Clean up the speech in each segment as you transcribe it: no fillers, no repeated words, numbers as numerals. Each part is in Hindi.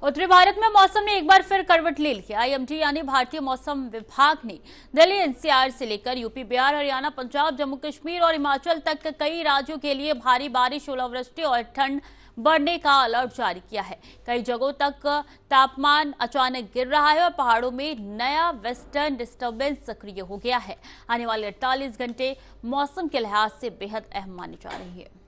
उत्तरी भारत में मौसम ने एक बार फिर करवट ले ली है। आईएमडी यानी भारतीय मौसम विभाग ने दिल्ली एनसीआर से लेकर यूपी, बिहार, हरियाणा, पंजाब, जम्मू कश्मीर और हिमाचल तक कई राज्यों के लिए भारी बारिश, ओलावृष्टि और ठंड बढ़ने का अलर्ट जारी किया है। कई जगहों तक तापमान अचानक गिर रहा है और पहाड़ों में नया वेस्टर्न डिस्टर्बेंस सक्रिय हो गया है। आने वाले 48 घंटे मौसम के लिहाज से बेहद अहम माने जा रही है।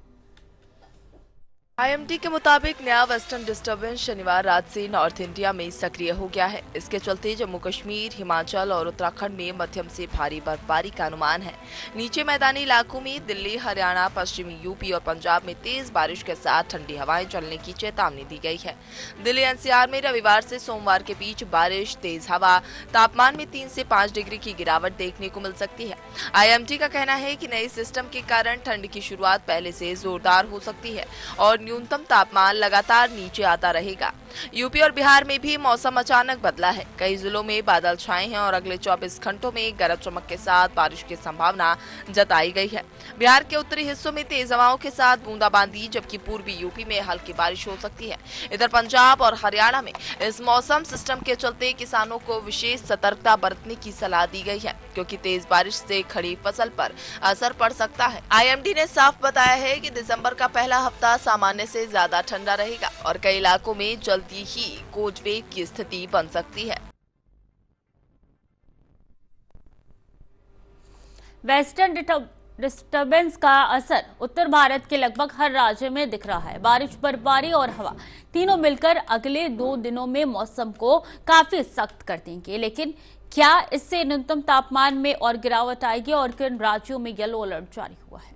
आईएमडी के मुताबिक नया वेस्टर्न डिस्टर्बेंस शनिवार रात से नॉर्थ इंडिया में सक्रिय हो गया है। इसके चलते जम्मू कश्मीर, हिमाचल और उत्तराखंड में मध्यम से भारी बर्फबारी का अनुमान है। नीचे मैदानी इलाकों में दिल्ली, हरियाणा, पश्चिमी यूपी और पंजाब में तेज बारिश के साथ ठंडी हवाएं चलने की चेतावनी दी गई है। दिल्ली एनसीआर में रविवार से सोमवार के बीच बारिश, तेज हवा, तापमान में 3 से 5 डिग्री की गिरावट देखने को मिल सकती है। आईएमडी का कहना है कि नए सिस्टम के कारण ठंड की शुरुआत पहले से जोरदार हो सकती है और न्यूनतम तापमान लगातार नीचे आता रहेगा। यूपी और बिहार में भी मौसम अचानक बदला है। कई जिलों में बादल छाए हैं और अगले 24 घंटों में गरज चमक के साथ बारिश की संभावना जताई गई है। बिहार के उत्तरी हिस्सों में तेज हवाओं के साथ बूंदाबांदी, जबकि पूर्वी यूपी में हल्की बारिश हो सकती है। इधर पंजाब और हरियाणा में इस मौसम सिस्टम के चलते किसानों को विशेष सतर्कता बरतने की सलाह दी गई है, क्योंकि तेज बारिश से खड़ी फसल पर असर पड़ सकता है। आईएमडी ने साफ बताया है कि दिसंबर का पहला हफ्ता सामान्य से ज्यादा ठंडा रहेगा और कई इलाकों में जल्दी ही कोल्ड वेव की स्थिति बन सकती है। वेस्टर्न डिस्टर्बेंस का असर उत्तर भारत के लगभग हर राज्य में दिख रहा है। बारिश, बर्फबारी और हवा तीनों मिलकर अगले 2 दिनों में मौसम को काफी सख्त कर देंगे। लेकिन क्या इससे न्यूनतम तापमान में और गिरावट आएगी और किन राज्यों में येलो अलर्ट जारी हुआ है?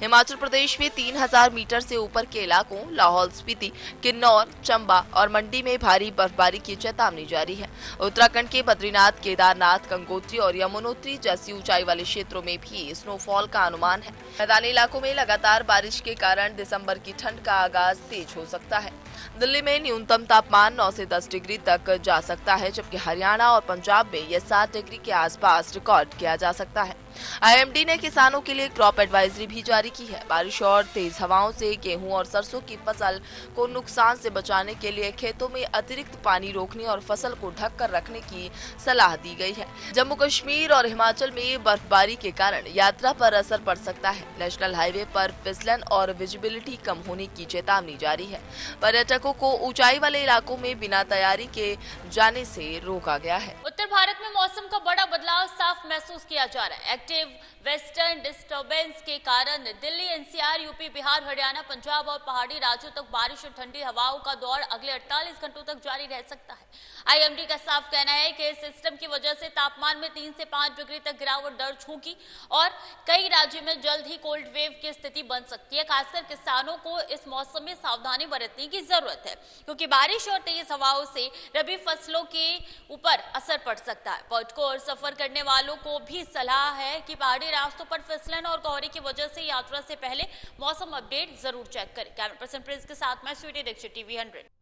हिमाचल प्रदेश में 3000 मीटर से ऊपर के इलाकों लाहौल स्पीति, किन्नौर, चंबा और मंडी में भारी बर्फबारी की चेतावनी जारी है। उत्तराखंड के बद्रीनाथ, केदारनाथ, गंगोत्री और यमुनोत्री जैसी ऊंचाई वाले क्षेत्रों में भी स्नोफॉल का अनुमान है। मैदानी इलाकों में लगातार बारिश के कारण दिसंबर की ठंड का आगाज तेज हो सकता है। दिल्ली में न्यूनतम तापमान 9 से 10 डिग्री तक जा सकता है, जबकि हरियाणा और पंजाब में यह 7 डिग्री के आसपास रिकॉर्ड किया जा सकता है। आईएमडी ने किसानों के लिए क्रॉप एडवाइजरी भी जारी की है। बारिश और तेज हवाओं से गेहूं और सरसों की फसल को नुकसान से बचाने के लिए खेतों में अतिरिक्त पानी रोकने और फसल को ढक कर रखने की सलाह दी गई है। जम्मू कश्मीर और हिमाचल में बर्फबारी के कारण यात्रा पर असर पड़ सकता है। नेशनल हाईवे पर फिसलन और विजिबिलिटी कम होने की चेतावनी जारी है। पर्यटकों को ऊंचाई वाले इलाकों में बिना तैयारी के जाने से रोका गया है। उत्तर भारत में मौसम का बड़ा बदलाव साफ महसूस किया जा रहा है। एक्टिव वेस्टर्न डिस्टर्बेंस के कारण दिल्ली एनसीआर, यूपी, बिहार, हरियाणा, पंजाब और पहाड़ी राज्यों तक बारिश और ठंडी हवाओं का दौर अगले 48 घंटों तक जारी रह सकता है। आईएमडी का साफ कहना है कि इस सिस्टम की वजह से तापमान में 3 से 5 डिग्री तक गिरावट दर्ज होगी और कई राज्यों में जल्द ही कोल्ड वेव की स्थिति बन सकती है। खासकर किसानों को इस मौसम में सावधानी बरतने की जरूरत है, क्योंकि बारिश और तेज हवाओं से रबी फसलों के ऊपर असर पड़ सकता है। पर्यटकों और सफर करने वालों को भी सलाह है कि पहाड़ी रास्तों पर फिसलन और कोहरे की वजह से यात्रा से पहले मौसम अपडेट जरूर चेक करें। कैमरा पर्सन प्रिंस के साथ मैं स्वीटी दीक्षित, टीवी 100।